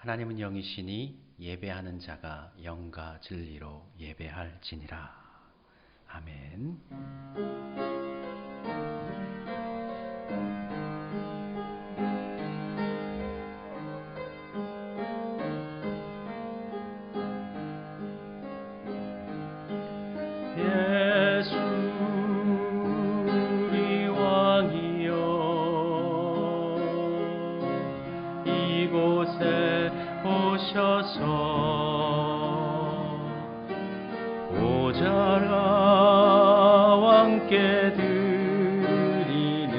하나님은 영이시니 예배하는 자가 영과 진리로 예배할지니라. 아멘. 예수 우리 왕이여, 이곳에 오셔서 보좌라 왕께 드리는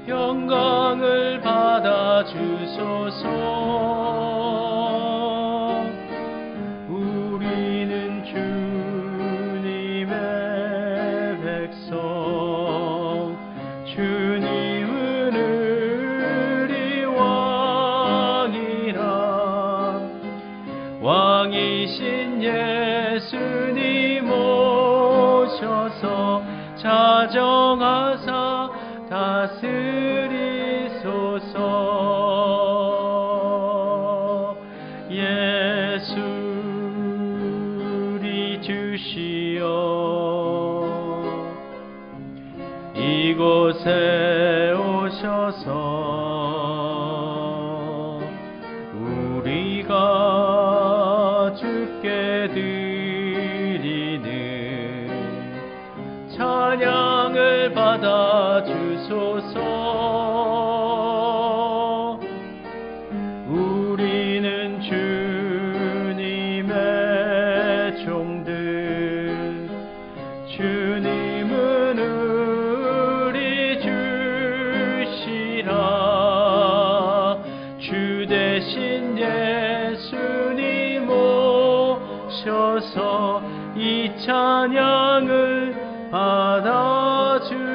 영광을 받아 주소서. 우리는 주님의 백성, 주님은 우리 왕이라. 왕이신 예수님 오셔서 자정하사 다스리소서. 예수 우리 주시여, 이곳에 오셔서 우리가 주께 드리는 찬양을 받아 주소서. 우리는 주님의 종들, 주님은 우리 주시라. 주 대신 예수님 오셔서 이 찬양을 받아 주소서.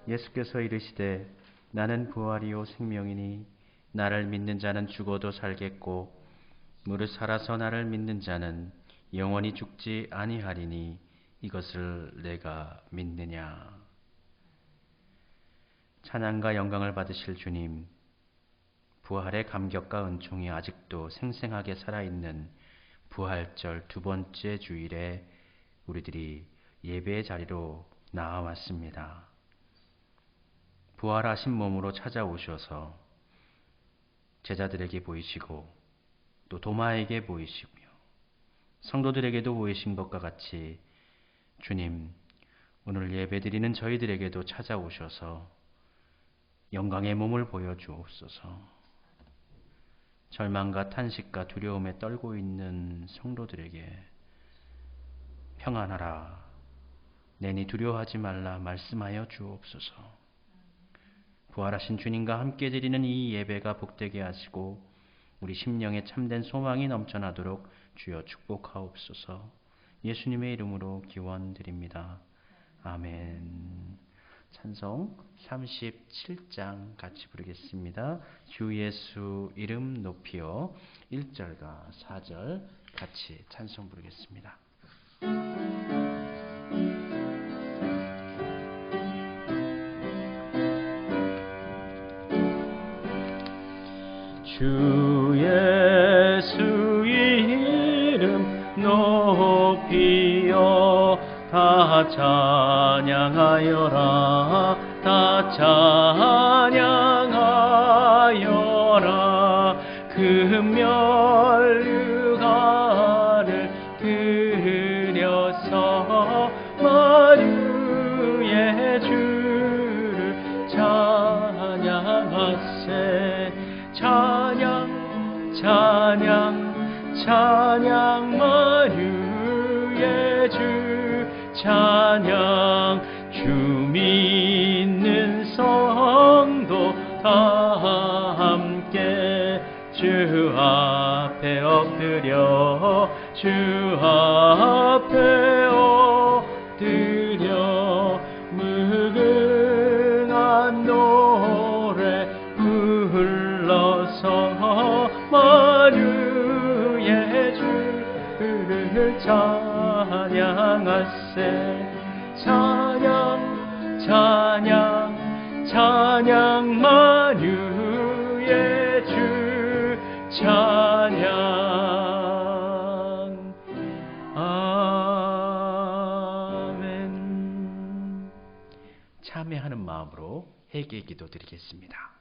예수께서 이르시되 나는 부활이요 생명이니 나를 믿는 자는 죽어도 살겠고 무릇 살아서 나를 믿는 자는 영원히 죽지 아니하리니 이것을 내가 믿느냐. 찬양과 영광을 받으실 주님, 부활의 감격과 은총이 아직도 생생하게 살아있는 부활절 두 번째 주일에 우리들이 예배의 자리로 나아왔습니다. 부활하신 몸으로 찾아오셔서 제자들에게 보이시고 또 도마에게 보이시고요, 성도들에게도 보이신 것과 같이 주님, 오늘 예배드리는 저희들에게도 찾아오셔서 영광의 몸을 보여주옵소서. 절망과 탄식과 두려움에 떨고 있는 성도들에게 평안하라, 내니 두려워하지 말라 말씀하여 주옵소서. 부활하신 주님과 함께 드리는 이 예배가 복되게 하시고 우리 심령에 참된 소망이 넘쳐나도록 주여 축복하옵소서. 예수님의 이름으로 기원드립니다. 아멘. 찬송 37장 같이 부르겠습니다. 주 예수 이름 높이요. 1절과 4절 같이 찬송 부르겠습니다. 주 예수 이름 높이요. 다 찬양하여라, 다 찬양하여라. 금멸류관을 들여서 만유의 주를 찬양하세. 찬양 찬양 찬양 만유의 주 찬양. 주 믿는 성도 다 함께 주 앞에 엎드려, 주 앞에 엎드려 무궁한 노래 불러서 만유의 주를 찬양하세. 찬양 찬양 참회하는 마음으로 회개 기도 드리겠습니다.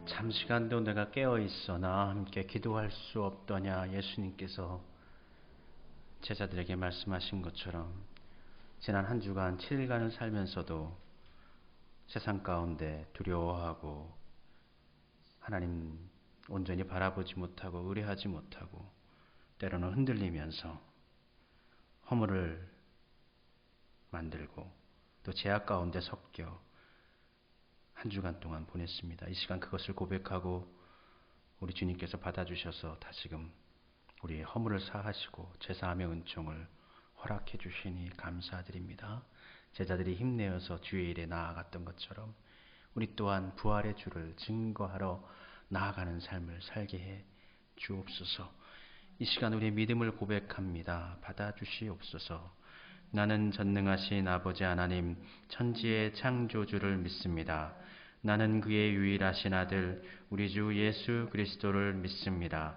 잠시간도 내가 깨어있어 나와 함께 기도할 수 없더냐. 예수님께서 제자들에게 말씀하신 것처럼 지난 한 주간 7일간을 살면서도 세상 가운데 두려워하고 하나님 온전히 바라보지 못하고 의뢰하지 못하고 때로는 흔들리면서 허물을 만들고 또 죄악 가운데 섞여 한 주간 동안 보냈습니다. 이 시간 그것을 고백하고 우리 주님께서 받아주셔서 다시금 우리의 허물을 사하시고 제사함의 은총을 허락해 주시니 감사드립니다. 제자들이 힘내어서 주의 일에 나아갔던 것처럼 우리 또한 부활의 주를 증거하러 나아가는 삶을 살게 해 주옵소서. 이 시간 우리의 믿음을 고백합니다. 받아주시옵소서. 나는 전능하신 아버지 하나님 천지의 창조주를 믿습니다. 나는 그의 유일하신 아들 우리 주 예수 그리스도를 믿습니다.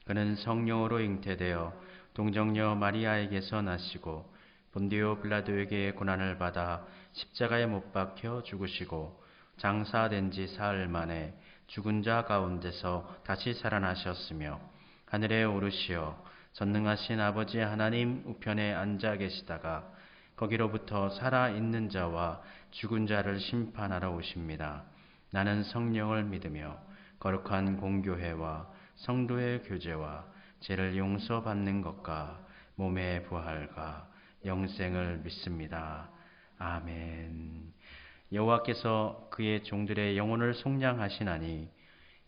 그는 성령으로 잉태되어 동정녀 마리아에게서 나시고 본디오 빌라도에게 고난을 받아 십자가에 못 박혀 죽으시고 장사된 지 사흘 만에 죽은 자 가운데서 다시 살아나셨으며 하늘에 오르시어 전능하신 아버지 하나님 우편에 앉아 계시다가 거기로부터 살아있는 자와 죽은 자를 심판하러 오십니다. 나는 성령을 믿으며 거룩한 공교회와 성도의 교제와 죄를 용서받는 것과 몸의 부활과 영생을 믿습니다. 아멘. 여호와께서 그의 종들의 영혼을 속량하시나니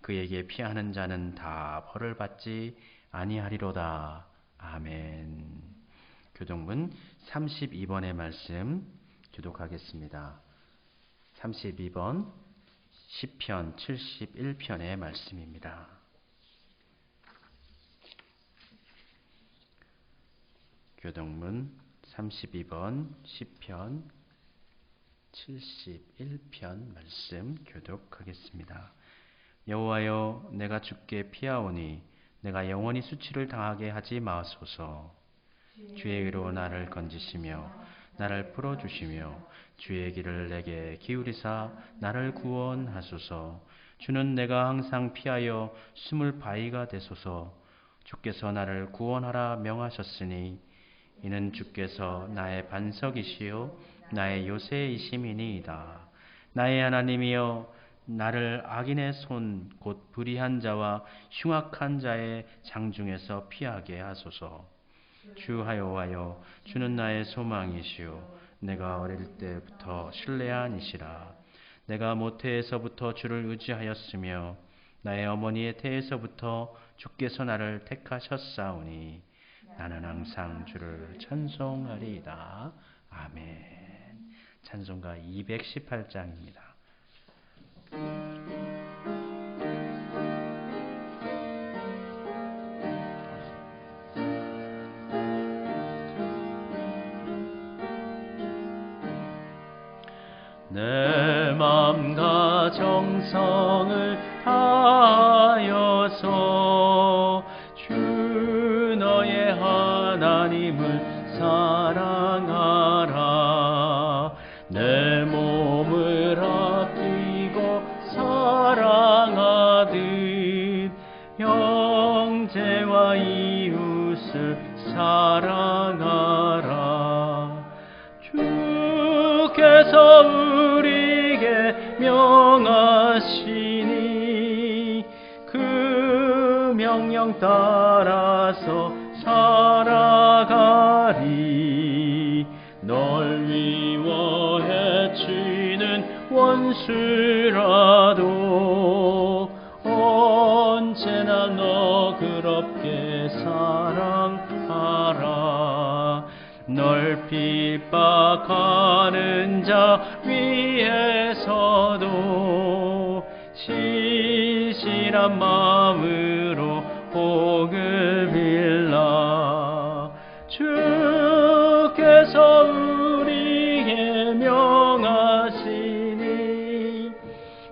그에게 피하는 자는 다 벌을 받지 아니하리로다. 아멘. 교동문 32번의 말씀 교독하겠습니다. 32번 시편 71편의 말씀입니다. 교동문 32번 시편 71편 말씀 교독하겠습니다. 여호와여, 내가 주께 피하오니 내가 영원히 수치를 당하게 하지 마소서. 주의 의로 나를 건지시며 나를 풀어주시며 주의 길을 내게 기울이사 나를 구원하소서. 주는 내가 항상 피하여 숨을 바위가 되소서. 주께서 나를 구원하라 명하셨으니 이는 주께서 나의 반석이시요 나의 요새이심이니이다. 나의 하나님이여, 나를 악인의 손 곧 불의한 자와 흉악한 자의 장중에서 피하게 하소서. 주 여호와여, 주는 나의 소망이시요 내가 어릴 때부터 신뢰한 이시라. 내가 모태에서부터 주를 의지하였으며 나의 어머니의 태에서부터 주께서 나를 택하셨사오니 나는 항상 주를 찬송하리이다. 아멘. 찬송가 218장입니다. 내 맘과 정성을 다하여서 주 너의 하나님을 사랑하라. 내 몸을 아끼고 사랑하듯 형제와 이웃을 사랑하라. 주께서 우리에게 명하시니 그 명령 따라서 살아가리. 널 미워해 치는 원수라도 언제나 너 그렇게 사랑하라. 널 핍박하는 자 위에서도 신실한 마음으로 복을 빌라. 주께서 우리에게 명하시니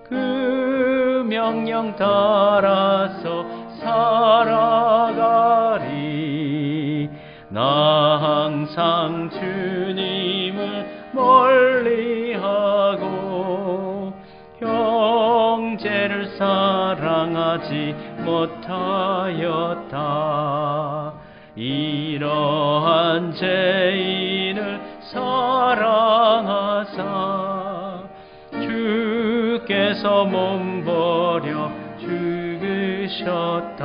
그 명령 따라서 살아가리. 나 항상 주님을 멀리하고 형제를 사랑하지 못하였다. 이러한 죄인을 사랑하사 주께서 몸버려 죽으셨다.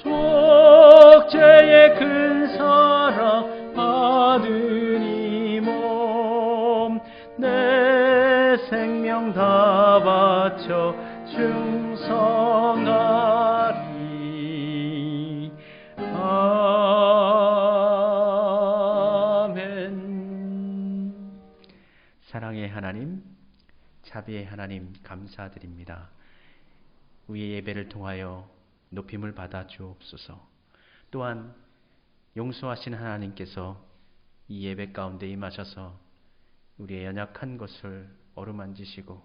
속죄의 큰 사랑 받은 이 몸 내 생명 다 바쳐 충성하리. 아멘. 사랑의 하나님, 자비의 하나님, 감사드립니다. 우리의 예배를 통하여 높임을 받아 주옵소서. 또한 용서하신 하나님께서 이 예배 가운데 임하셔서 우리의 연약한 것을 어루만지시고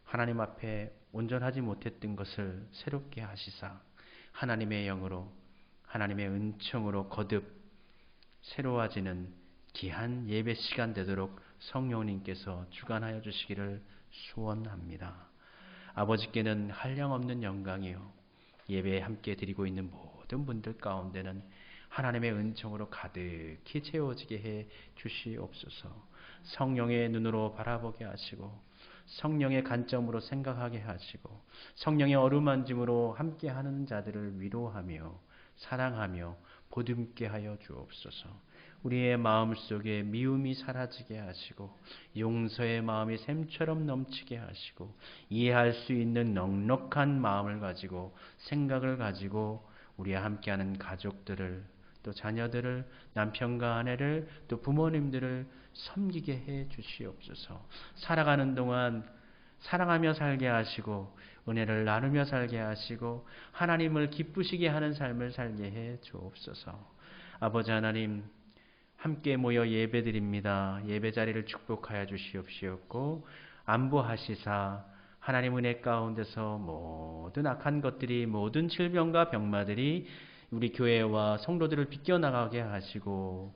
하나님 앞에 온전하지 못했던 것을 새롭게 하시사 하나님의 영으로 하나님의 은총으로 거듭 새로워지는 귀한 예배 시간 되도록 성령님께서 주관하여 주시기를 소원합니다. 아버지께는 한량없는 영광이요 예배에 함께 드리고 있는 모든 분들 가운데는 하나님의 은총으로 가득히 채워지게 해 주시옵소서. 성령의 눈으로 바라보게 하시고 성령의 관점으로 생각하게 하시고 성령의 어루만짐으로 함께하는 자들을 위로하며 사랑하며 보듬게 하여 주옵소서. 우리의 마음속에 미움이 사라지게 하시고 용서의 마음이 샘처럼 넘치게 하시고 이해할 수 있는 넉넉한 마음을 가지고 생각을 가지고 우리와 함께하는 가족들을 또 자녀들을 남편과 아내를 또 부모님들을 섬기게 해 주시옵소서. 살아가는 동안 사랑하며 살게 하시고 은혜를 나누며 살게 하시고 하나님을 기쁘시게 하는 삶을 살게 해 주옵소서. 아버지 하나님 함께 모여 예배드립니다. 예배 자리를 축복하여 주시옵시옵고 안보하시사 하나님 은혜 가운데서 모든 악한 것들이 모든 질병과 병마들이 우리 교회와 성도들을 비껴나가게 하시고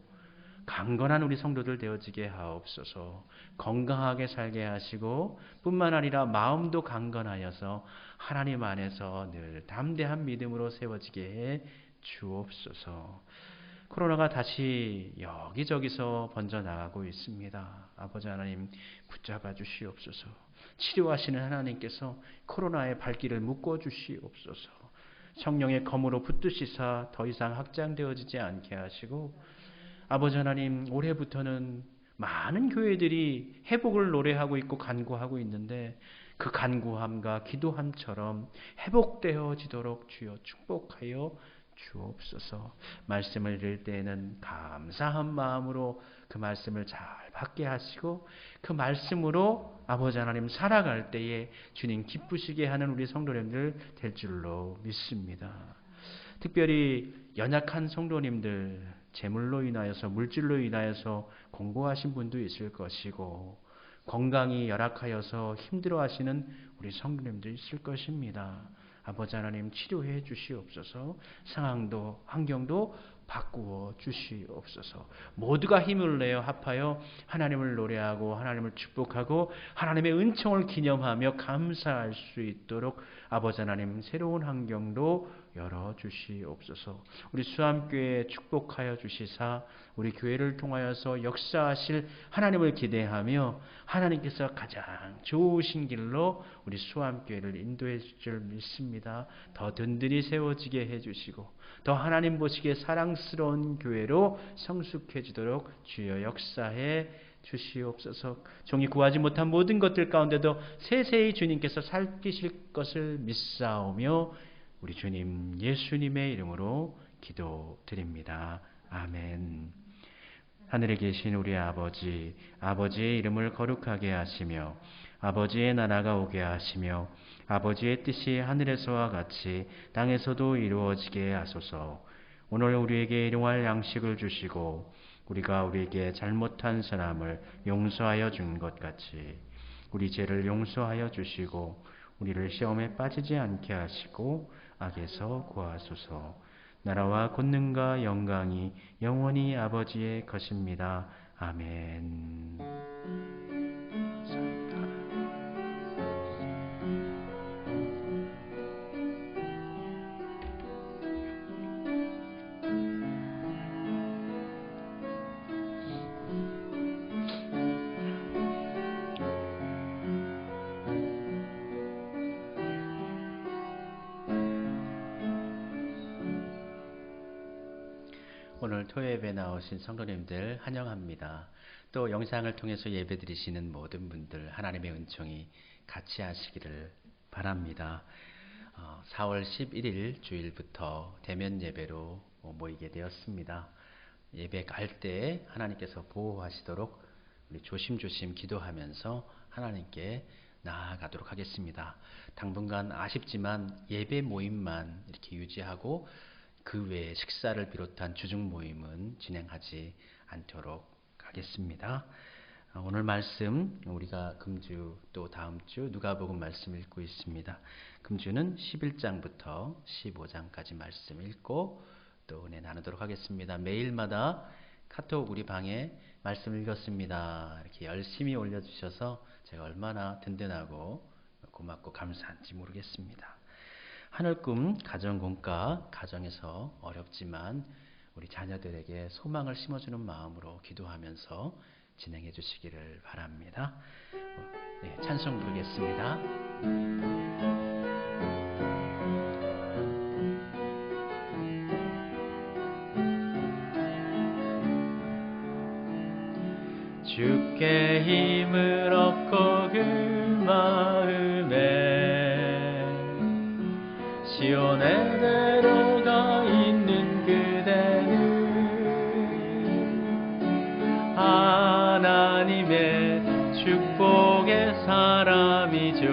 강건한 우리 성도들 되어지게 하옵소서. 건강하게 살게 하시고 뿐만 아니라 마음도 강건하여서 하나님 안에서 늘 담대한 믿음으로 세워지게 해 주옵소서. 코로나가 다시 여기저기서 번져나가고 있습니다. 아버지 하나님 붙잡아 주시옵소서. 치료하시는 하나님께서 코로나의 발길을 묶어 주시옵소서. 성령의 검으로 붙드시사 더 이상 확장되어지지 않게 하시고 아버지 하나님 올해부터는 많은 교회들이 회복을 노래하고 있고 간구하고 있는데 그 간구함과 기도함처럼 회복되어지도록 주여 축복하여 주옵소서. 말씀을 들을 때에는 감사한 마음으로 그 말씀을 잘 받게 하시고 그 말씀으로 아버지 하나님 살아갈 때에 주님 기쁘시게 하는 우리 성도님들 될 줄로 믿습니다. 특별히 연약한 성도님들 재물로 인하여서 물질로 인하여서 공고하신 분도 있을 것이고 건강이 열악하여서 힘들어하시는 우리 성도님도 있을 것입니다. 아버지 하나님 치료해 주시옵소서. 상황도 환경도 바꾸어 주시옵소서. 모두가 힘을 내어 합하여 하나님을 노래하고 하나님을 축복하고 하나님의 은총을 기념하며 감사할 수 있도록 아버지 하나님 새로운 환경도 열어주시옵소서. 우리 수암교회 축복하여 주시사 우리 교회를 통하여서 역사하실 하나님을 기대하며 하나님께서 가장 좋으신 길로 우리 수암교회를 인도해 주실 줄 믿습니다. 더 든든히 세워지게 해주시고 더 하나님 보시기에 사랑스러운 교회로 성숙해지도록 주여 역사해 주시옵소서. 종이 구하지 못한 모든 것들 가운데도 세세히 주님께서 살피실 것을 믿사오며 우리 주님 예수님의 이름으로 기도드립니다. 아멘. 하늘에 계신 우리 아버지, 아버지의 이름을 거룩하게 하시며 아버지의 나라가 오게 하시며 아버지의 뜻이 하늘에서와 같이 땅에서도 이루어지게 하소서. 오늘 우리에게 일용할 양식을 주시고 우리가 우리에게 잘못한 사람을 용서하여 준 것 같이 우리 죄를 용서하여 주시고 우리를 시험에 빠지지 않게 하시고 악에서 구하소서. 나라와 권능과 영광이 영원히 아버지의 것입니다. 아멘. 오늘 토요예배 나오신 성도님들 환영합니다. 또 영상을 통해서 예배드리시는 모든 분들 하나님의 은총이 같이 하시기를 바랍니다. 4월 11일 주일부터 대면 예배로 모이게 되었습니다. 예배 갈 때 하나님께서 보호하시도록 우리 조심조심 기도하면서 하나님께 나아가도록 하겠습니다. 당분간 아쉽지만 예배 모임만 이렇게 유지하고 그 외에 식사를 비롯한 주중 모임은 진행하지 않도록 하겠습니다. 오늘 말씀 우리가 금주 또 다음 주 누가복음 말씀 읽고 있습니다. 금주는 11장부터 15장까지 말씀 읽고 또 은혜 나누도록 하겠습니다. 매일마다 카톡 우리 방에 말씀 읽었습니다. 이렇게 열심히 올려주셔서 제가 얼마나 든든하고 고맙고 감사한지 모르겠습니다. 하늘꿈 가정공과 가정에서 어렵지만 우리 자녀들에게 소망을 심어주는 마음으로 기도하면서 진행해 주시기를 바랍니다. 네, 찬송 부르겠습니다. 주께 힘을 얻고 그 마음에 시온에 들어가 있는 그대는 하나님의 축복의 사람이죠.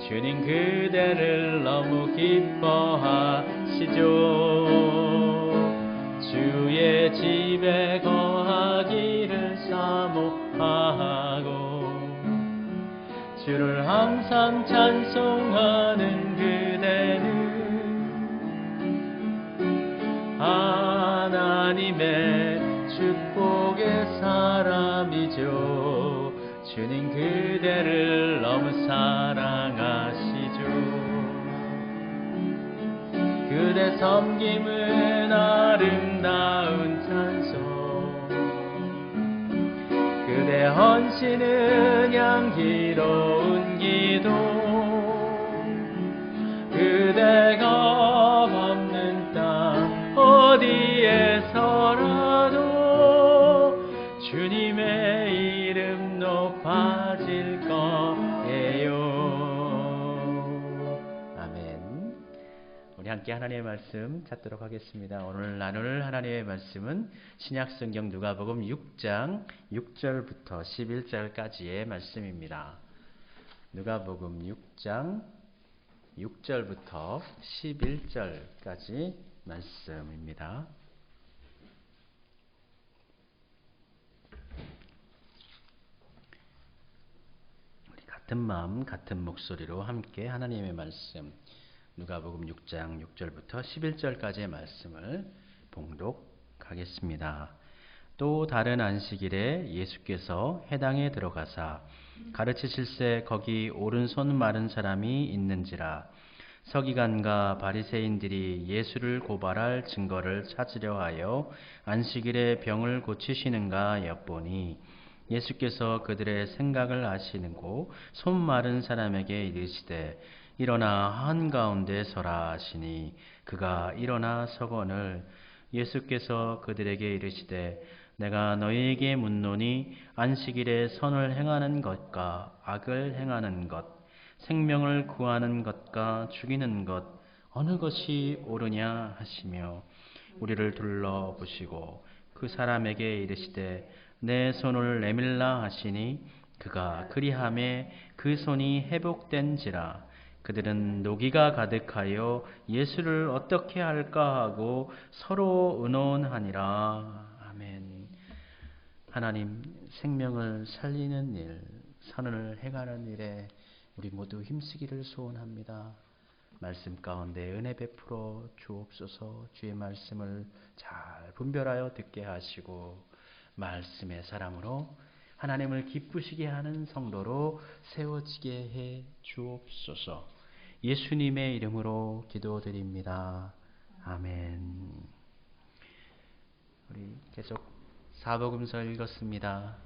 주님 그대를 너무 기뻐하시죠. 주의 집에 거하기를 사모하고 주를 항상 찬송하는 그대는 하나님의 축복의 사람이죠. 주님 그대를 너무 사랑하시죠. 그대 섬김은 아름다운 찬송, 그대 헌신은 향기로운 기도, 그대가 밟는 땅 어디에서라도 주님의 이름 높아질 거예요. 아멘. 우리 함께 하나님의 말씀 찾도록 하겠습니다. 오늘 나눌 하나님의 말씀은 신약성경 누가복음 6장 6절부터 11절까지의 말씀입니다. 누가복음 6장 6절부터 11절까지 말씀입니다. 우리 같은 마음 같은 목소리로 함께 하나님의 말씀 누가복음 6장 6절부터 11절까지의 말씀을 봉독하겠습니다. 또 다른 안식일에 예수께서 회당에 들어가사 가르치실새 거기 오른손 마른 사람이 있는지라. 서기관과 바리새인들이 예수를 고발할 증거를 찾으려 하여 안식일에 병을 고치시는가 엿보니 예수께서 그들의 생각을 아시는고 손 마른 사람에게 이르시되 일어나 한가운데 서라 하시니 그가 일어나 서거늘. 예수께서 그들에게 이르시되 내가 너희에게 묻노니 안식일에 선을 행하는 것과 악을 행하는 것, 생명을 구하는 것과 죽이는 것 어느 것이 옳으냐 하시며 우리를 둘러보시고 그 사람에게 이르시되 내 손을 내밀라 하시니 그가 그리하매 그 손이 회복된지라. 그들은 노기가 가득하여 예수를 어떻게 할까 하고 서로 의논하니라. 아멘. 하나님, 생명을 살리는 일, 선을 행하는 일에 우리 모두 힘쓰기를 소원합니다. 말씀 가운데 은혜 베풀어 주옵소서. 주의 말씀을 잘 분별하여 듣게 하시고 말씀의 사람으로 하나님을 기쁘시게 하는 성도로 세워지게 해 주옵소서. 예수님의 이름으로 기도드립니다. 아멘. 우리 계속 사복음서 읽었습니다.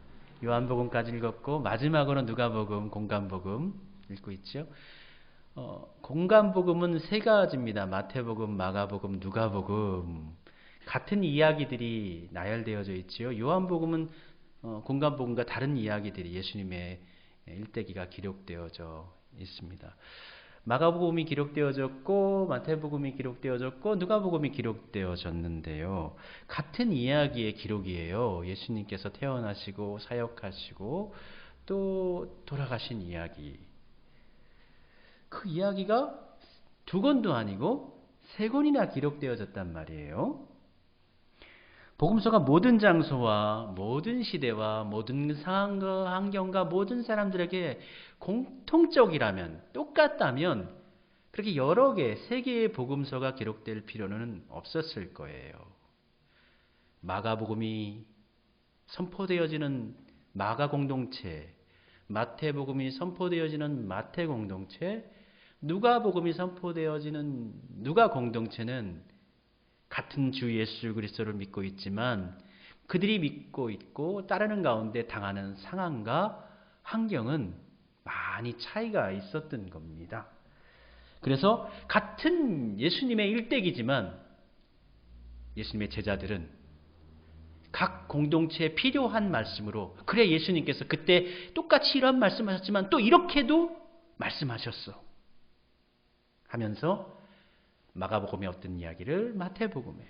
요한복음까지 읽었고 마지막으로 누가복음, 공간복음 읽고 있죠. 공간복음은 세 가지입니다. 마태복음, 마가복음, 누가복음. 같은 이야기들이 나열되어져 있지요. 요한복음은 공간복음과 다른 이야기들이 예수님의 일대기가 기록되어져 있습니다. 마가복음이 기록되어졌고 마태복음이 기록되어졌고 누가복음이 기록되어졌는데요. 같은 이야기의 기록이에요. 예수님께서 태어나시고 사역하시고 또 돌아가신 이야기. 그 이야기가 두 권도 아니고 세 권이나 기록되어졌단 말이에요. 복음서가 모든 장소와 모든 시대와 모든 상황과 환경과 모든 사람들에게 공통적이라면, 똑같다면 그렇게 여러 개, 세 개의 복음서가 기록될 필요는 없었을 거예요. 마가복음이 선포되어지는 마가 공동체, 마태복음이 선포되어지는 마태 공동체, 누가복음이 선포되어지는 누가 공동체는 같은 주 예수 그리스도를 믿고 있지만 그들이 믿고 있고 따르는 가운데 당하는 상황과 환경은 많이 차이가 있었던 겁니다. 그래서 같은 예수님의 일대기지만 예수님의 제자들은 각 공동체에 필요한 말씀으로, 그래 예수님께서 그때 똑같이 이런 말씀하셨지만 또 이렇게도 말씀하셨어 하면서 마가복음에 없던 이야기를 마태복음에,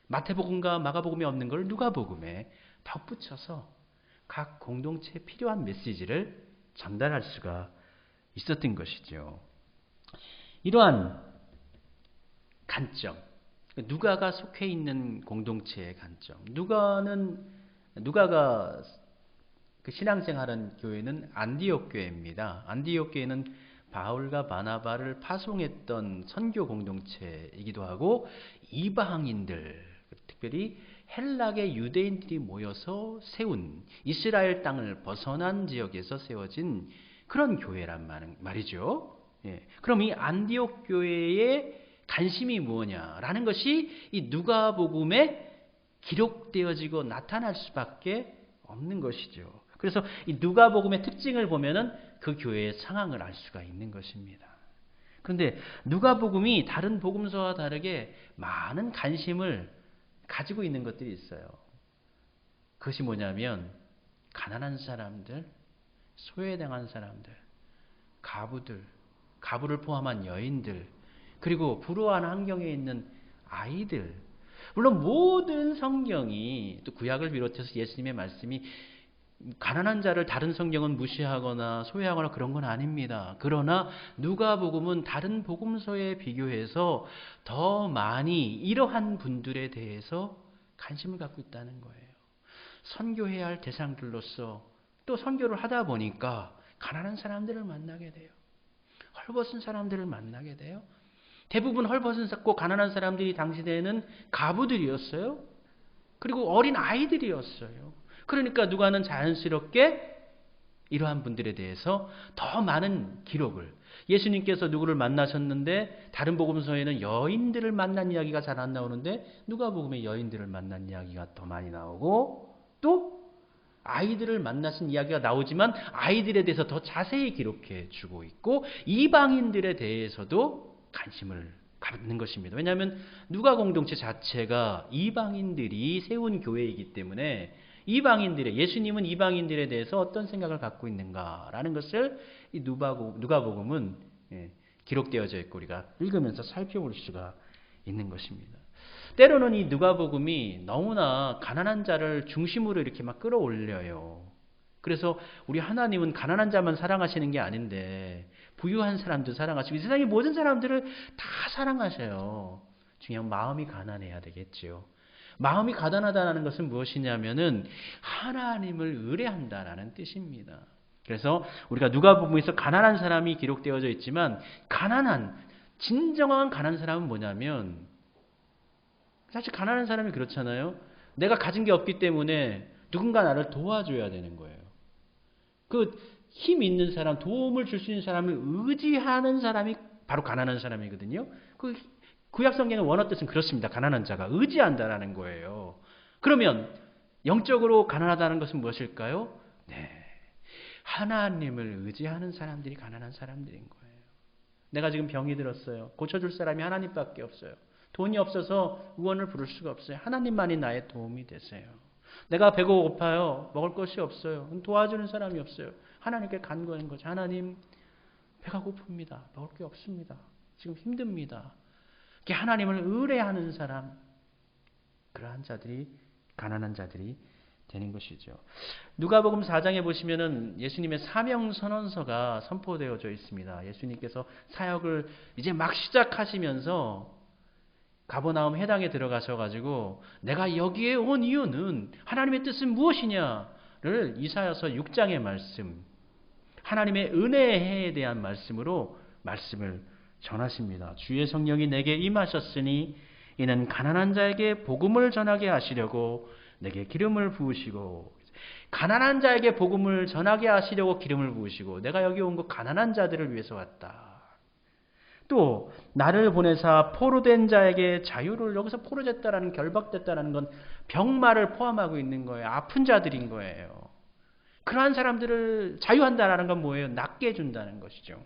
마태복음과 마가복음에 없는 걸 누가복음에 덧붙여서 각 공동체에 필요한 메시지를 전달할 수가 있었던 것이죠. 이러한 관점, 누가가 속해 있는 공동체의 관점, 누가가 그 신앙생활한 교회는 안디옥 교회입니다. 안디옥 교회는 바울과 바나바를 파송했던 선교 공동체이기도 하고 이방인들, 특별히 헬락의 유대인들이 모여서 세운 이스라엘 땅을 벗어난 지역에서 세워진 그런 교회란 말이죠. 예. 그럼 이 안디옥 교회의 관심이 무엇냐라는 것이 이 누가복음에 기록되어지고 나타날 수밖에 없는 것이죠. 그래서 이 누가복음의 특징을 보면은 그 교회의 상황을 알 수가 있는 것입니다. 그런데 누가복음이 다른 복음서와 다르게 많은 관심을 가지고 있는 것들이 있어요. 그것이 뭐냐면 가난한 사람들, 소외당한 사람들, 가부를 포함한 여인들, 그리고 불우한 환경에 있는 아이들. 물론 모든 성경이, 또 구약을 비롯해서 예수님의 말씀이 가난한 자를 다른 성경은 무시하거나 소외하거나 그런 건 아닙니다. 그러나 누가복음은 다른 복음서에 비교해서 더 많이 이러한 분들에 대해서 관심을 갖고 있다는 거예요. 선교해야 할 대상들로서 또 선교를 하다 보니까 가난한 사람들을 만나게 돼요. 헐벗은 사람들을 만나게 돼요. 대부분 헐벗었고 가난한 사람들이 당시에는 가부들이었어요. 그리고 어린 아이들이었어요. 그러니까 누가는 자연스럽게 이러한 분들에 대해서 더 많은 기록을, 예수님께서 누구를 만나셨는데 다른 복음서에는 여인들을 만난 이야기가 잘 안 나오는데 누가복음에 여인들을 만난 이야기가 더 많이 나오고, 또 아이들을 만나신 이야기가 나오지만 아이들에 대해서 더 자세히 기록해 주고 있고, 이방인들에 대해서도 관심을 갖는 것입니다. 왜냐하면 누가 공동체 자체가 이방인들이 세운 교회이기 때문에 예수님은 이방인들에 대해서 어떤 생각을 갖고 있는가라는 것을 이 누가복음은 기록되어져 있고 우리가 읽으면서 살펴볼 수가 있는 것입니다. 때로는 이 누가복음이 너무나 가난한 자를 중심으로 이렇게 막 끌어올려요. 그래서 우리 하나님은 가난한 자만 사랑하시는 게 아닌데 부유한 사람도 사랑하시고 이 세상의 모든 사람들을 다 사랑하셔요. 중요한 마음이 가난해야 되겠죠. 마음이 가난하다는 것은 무엇이냐면은 하나님을 의뢰한다라는 뜻입니다. 그래서 우리가 누가복음에서 가난한 사람이 기록되어져 있지만 진정한 가난한 사람은 뭐냐면, 사실 가난한 사람이 그렇잖아요. 내가 가진 게 없기 때문에 누군가 나를 도와줘야 되는 거예요. 그 힘 있는 사람, 도움을 줄 수 있는 사람을 의지하는 사람이 바로 가난한 사람이거든요. 그 구약 성경의 원어 뜻은 그렇습니다. 가난한 자가 의지한다라는 거예요. 그러면 영적으로 가난하다는 것은 무엇일까요? 네, 하나님을 의지하는 사람들이 가난한 사람들인 거예요. 내가 지금 병이 들었어요. 고쳐줄 사람이 하나님밖에 없어요. 돈이 없어서 의원을 부를 수가 없어요. 하나님만이 나의 도움이 되세요. 내가 배고파요. 먹을 것이 없어요. 도와주는 사람이 없어요. 하나님께 간구하는 거죠. 하나님, 배가 고픕니다. 먹을 게 없습니다. 지금 힘듭니다. 하나님을 의뢰하는 사람, 그러한 자들이 가난한 자들이 되는 것이죠. 누가복음 4장에 보시면은 예수님의 사명 선언서가 선포되어져 있습니다. 예수님께서 사역을 이제 막 시작하시면서 가버나움 해당에 들어가셔가지고 내가 여기에 온 이유는 하나님의 뜻은 무엇이냐를 이사야서 6장의 말씀, 하나님의 은혜에 대한 말씀으로 말씀을 전하십니다. 주의 성령이 내게 임하셨으니 이는 가난한 자에게 복음을 전하게 하시려고 내게 기름을 부으시고, 가난한 자에게 복음을 전하게 하시려고 기름을 부으시고, 내가 여기 온 거 가난한 자들을 위해서 왔다. 또 나를 보내사 포로된 자에게 자유를, 여기서 포로됐다라는, 결박됐다라는 건 병마를 포함하고 있는 거예요. 아픈 자들인 거예요. 그러한 사람들을 자유한다라는 건 뭐예요? 낫게 해준다는 것이죠.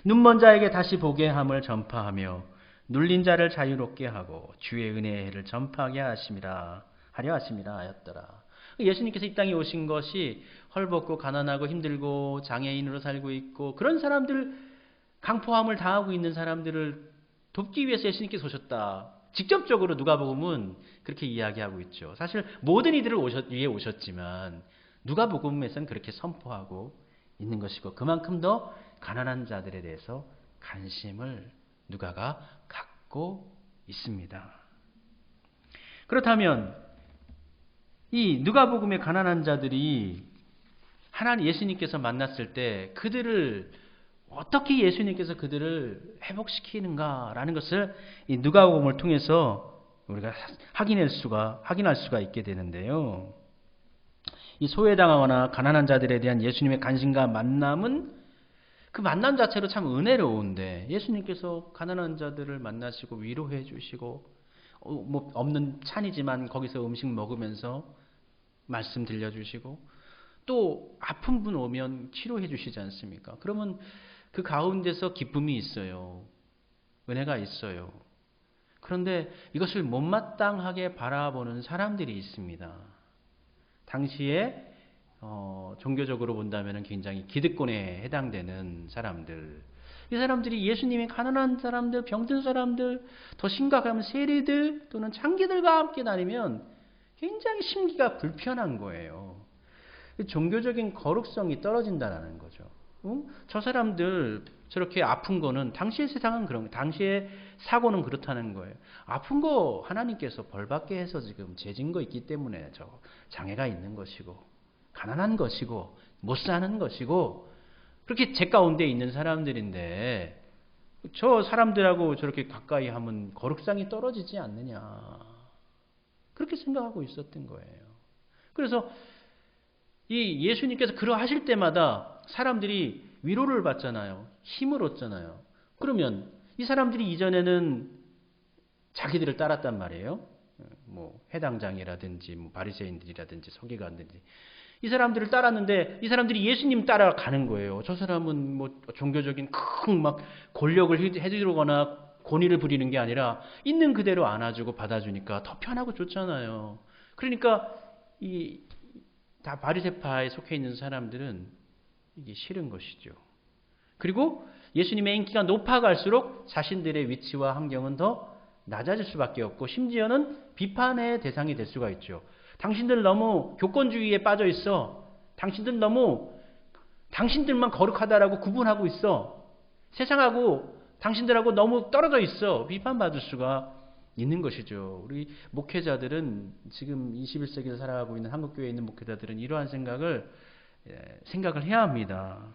눈먼 자에게 다시 보게 함을 전파하며 눌린 자를 자유롭게 하고 주의 은혜를 전파하게 하려 하심이라 하였더라. 예수님께서 이 땅에 오신 것이 헐벗고 가난하고 힘들고 장애인으로 살고 있고 그런 사람들, 강포함을 당하고 있는 사람들을 돕기 위해서 예수님께서 오셨다. 직접적으로 누가복음은 그렇게 이야기하고 있죠. 사실 모든 이들을 위해 오셨지만 누가복음에서는 그렇게 선포하고 있는 것이고, 그만큼 더 가난한 자들에 대해서 관심을 누가가 갖고 있습니다. 그렇다면 이 누가복음의 가난한 자들이 하나님 예수님께서 만났을 때 그들을 어떻게 예수님께서 그들을 회복시키는가라는 것을 이 누가복음을 통해서 우리가 확인할 수가 있게 되는데요. 이 소외당하거나 가난한 자들에 대한 예수님의 관심과 만남은 그 만남 자체로 참 은혜로운데, 예수님께서 가난한 자들을 만나시고 위로해 주시고 뭐 없는 찬이지만 거기서 음식 먹으면서 말씀 들려주시고 또 아픈 분 오면 치료해 주시지 않습니까? 그러면 그 가운데서 기쁨이 있어요. 은혜가 있어요. 그런데 이것을 못마땅하게 바라보는 사람들이 있습니다. 당시에 종교적으로 본다면 굉장히 기득권에 해당되는 사람들, 이 사람들이 예수님의 가난한 사람들, 병든 사람들, 더 심각하면 세리들 또는 창기들과 함께 다니면 굉장히 심기가 불편한 거예요. 종교적인 거룩성이 떨어진다는 거죠. 저 사람들 저렇게 아픈 거는 당시의 세상은 그런, 당시의 사고는 그렇다는 거예요. 아픈 거 하나님께서 벌받게 해서 지금 죄진 거 있기 때문에 저 장애가 있는 것이고 가난한 것이고 못 사는 것이고 그렇게 죄 가운데 있는 사람들인데 저 사람들하고 저렇게 가까이 하면 거룩상이 떨어지지 않느냐. 그렇게 생각하고 있었던 거예요. 그래서 이 예수님께서 그러하실 때마다 사람들이 위로를 받잖아요. 힘을 얻잖아요. 그러면 이 사람들이 이전에는 자기들을 따랐단 말이에요. 뭐 해당장이라든지 뭐 바리새인들이라든지 서기관들이 이 사람들을 따랐는데 이 사람들이 예수님 따라가는 거예요. 저 사람은 뭐 종교적인 큰 막 권력을 해주거나 권위를 부리는 게 아니라 있는 그대로 안아주고 받아주니까 더 편하고 좋잖아요. 그러니까 이 다 바리새파에 속해 있는 사람들은 이게 싫은 것이죠. 그리고 예수님의 인기가 높아갈수록 자신들의 위치와 환경은 더 낮아질 수밖에 없고 심지어는 비판의 대상이 될 수가 있죠. 당신들 너무 교권주의에 빠져 있어. 당신들 너무 당신들만 거룩하다라고 구분하고 있어. 세상하고 당신들하고 너무 떨어져 있어. 비판받을 수가 있는 것이죠. 우리 목회자들은 지금 21세기를 살아가고 있는 한국교회에 있는 목회자들은 이러한 생각을 해야 합니다.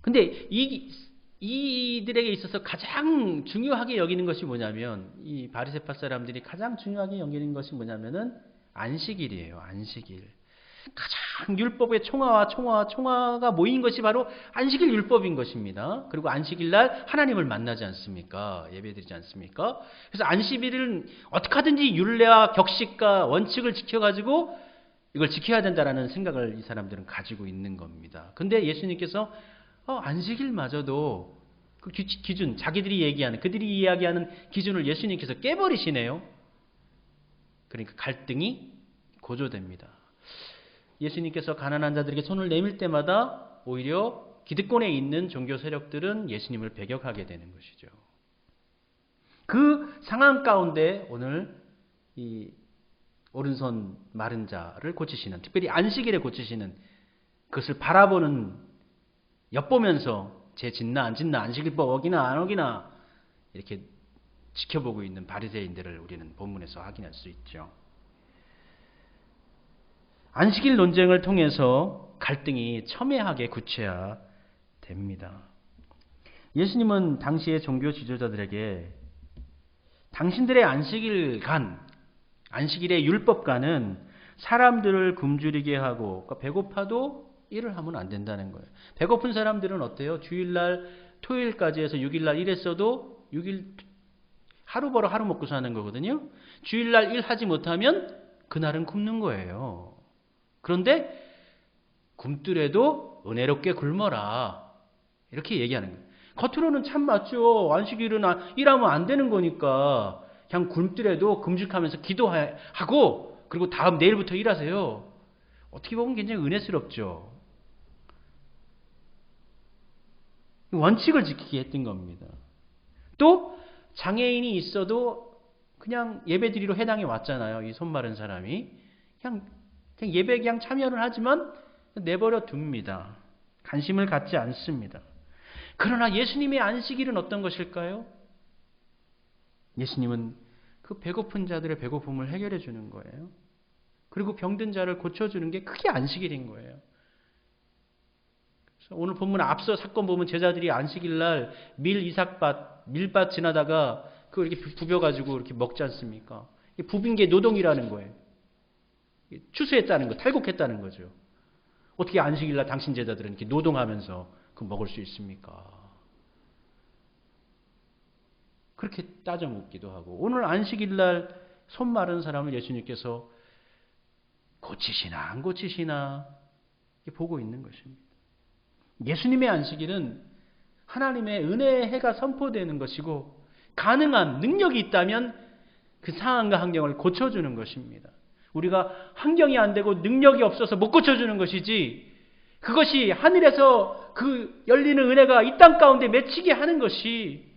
근데 이들에게 있어서 가장 중요하게 여기는 것이 뭐냐면 이 바리새파 사람들이 가장 중요하게 여기는 것이 뭐냐면은 안식일이에요. 안식일. 가장 율법의 총화가 모인 것이 바로 안식일 율법인 것입니다. 그리고 안식일 날 하나님을 만나지 않습니까? 예배드리지 않습니까? 그래서 안식일은 어떻게 하든지 율례와 격식과 원칙을 지켜가지고 이걸 지켜야 된다라는 생각을 이 사람들은 가지고 있는 겁니다. 근데 예수님께서 안식일마저도 그 기준, 자기들이 얘기하는, 그들이 이야기하는 기준을 예수님께서 깨버리시네요. 그러니까 갈등이 고조됩니다. 예수님께서 가난한 자들에게 손을 내밀 때마다 오히려 기득권에 있는 종교 세력들은 예수님을 배격하게 되는 것이죠. 그 상황 가운데 오늘 이 오른손 마른 자를 고치시는, 특별히 안식일에 고치시는 그것을 바라보는, 엿보면서 쟤 짓나 안 짓나, 안식일법 어기나 안 어기나 이렇게 지켜보고 있는 바리새인들을 우리는 본문에서 확인할 수 있죠. 안식일 논쟁을 통해서 갈등이 첨예하게 구체화됩니다. 예수님은 당시의 종교 지도자들에게 당신들의 안식일의 율법과는 사람들을 굶주리게 하고, 그러니까 배고파도 일을 하면 안 된다는 거예요. 배고픈 사람들은 어때요? 주일날 토요일까지 해서 6일날 일했어도 6일 하루 벌어 하루 먹고 사는 거거든요. 주일날 일하지 못하면 그날은 굶는 거예요. 그런데 굶더라도 은혜롭게 굶어라. 이렇게 얘기하는 거예요. 겉으로는 참 맞죠. 안식일은 일하면 안 되는 거니까 그냥 굶더라도 금식하면서 기도하고 그리고 다음 내일부터 일하세요. 어떻게 보면 굉장히 은혜스럽죠. 원칙을 지키게 했던 겁니다. 또 장애인이 있어도 그냥 예배드리러 회당에 왔잖아요. 이 손 마른 사람이. 그냥 예배에 그냥 참여를 하지만 내버려 둡니다. 관심을 갖지 않습니다. 그러나 예수님의 안식일은 어떤 것일까요? 예수님은 그 배고픈 자들의 배고픔을 해결해 주는 거예요. 그리고 병든 자를 고쳐주는 게 그게 안식일인 거예요. 그래서 오늘 본문 앞서 사건 보면 제자들이 안식일날 밀밭 지나다가 그걸 이렇게 부벼가지고 이렇게 먹지 않습니까? 부빈 게 노동이라는 거예요. 추수했다는 거, 탈곡했다는 거죠. 어떻게 안식일날 당신 제자들은 이렇게 노동하면서 그 먹을 수 있습니까? 그렇게 따져 묻기도 하고, 오늘 안식일날 손 마른 사람을 예수님께서 고치시나 안 고치시나 보고 있는 것입니다. 예수님의 안식일은 하나님의 은혜의 해가 선포되는 것이고, 가능한 능력이 있다면 그 상황과 환경을 고쳐주는 것입니다. 우리가 환경이 안 되고 능력이 없어서 못 고쳐주는 것이지, 그것이 하늘에서 그 열리는 은혜가 이 땅 가운데 맺히게 하는 것이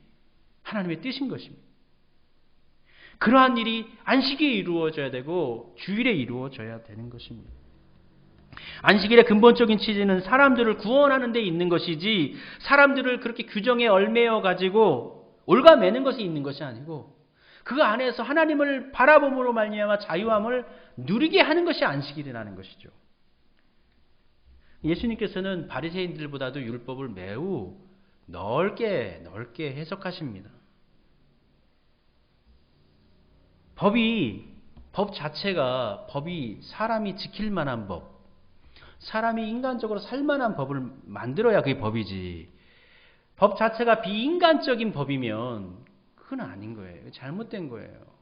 하나님의 뜻인 것입니다. 그러한 일이 안식일에 이루어져야 되고 주일에 이루어져야 되는 것입니다. 안식일의 근본적인 취지는 사람들을 구원하는 데 있는 것이지, 사람들을 그렇게 규정에 얽매여 가지고 올가매는 것이 있는 것이 아니고, 그 안에서 하나님을 바라봄으로 말미암아 자유함을 누리게 하는 것이 안식일이라는 것이죠. 예수님께서는 바리새인들보다도 율법을 매우 넓게 해석하십니다. 법 자체가 법이 사람이 지킬 만한 법, 사람이 인간적으로 살 만한 법을 만들어야 그게 법이지. 법 자체가 비인간적인 법이면 그건 아닌 거예요. 잘못된 거예요.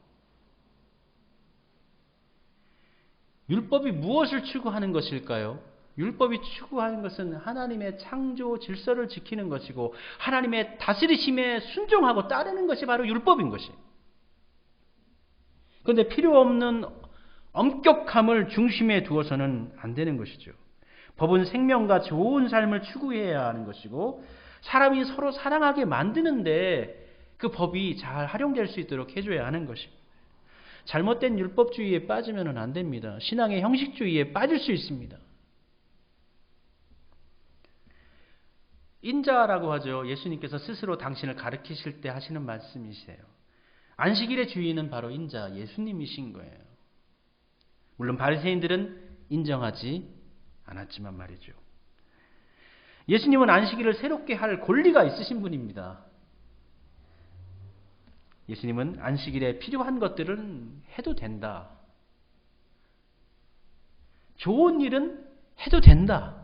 율법이 무엇을 추구하는 것일까요? 율법이 추구하는 것은 하나님의 창조 질서를 지키는 것이고 하나님의 다스리심에 순종하고 따르는 것이 바로 율법인 것이에요. 그런데 필요 없는 엄격함을 중심에 두어서는 안 되는 것이죠. 법은 생명과 좋은 삶을 추구해야 하는 것이고 사람이 서로 사랑하게 만드는데 그 법이 잘 활용될 수 있도록 해줘야 하는 것입니다. 잘못된 율법주의에 빠지면 안 됩니다. 신앙의 형식주의에 빠질 수 있습니다. 인자라고 하죠. 예수님께서 스스로 당신을 가르치실 때 하시는 말씀이세요. 안식일의 주인은 바로 인자, 예수님이신 거예요. 물론 바리새인들은 인정하지 않았지만 말이죠. 예수님은 안식일을 새롭게 할 권리가 있으신 분입니다. 예수님은 안식일에 필요한 것들은 해도 된다. 좋은 일은 해도 된다.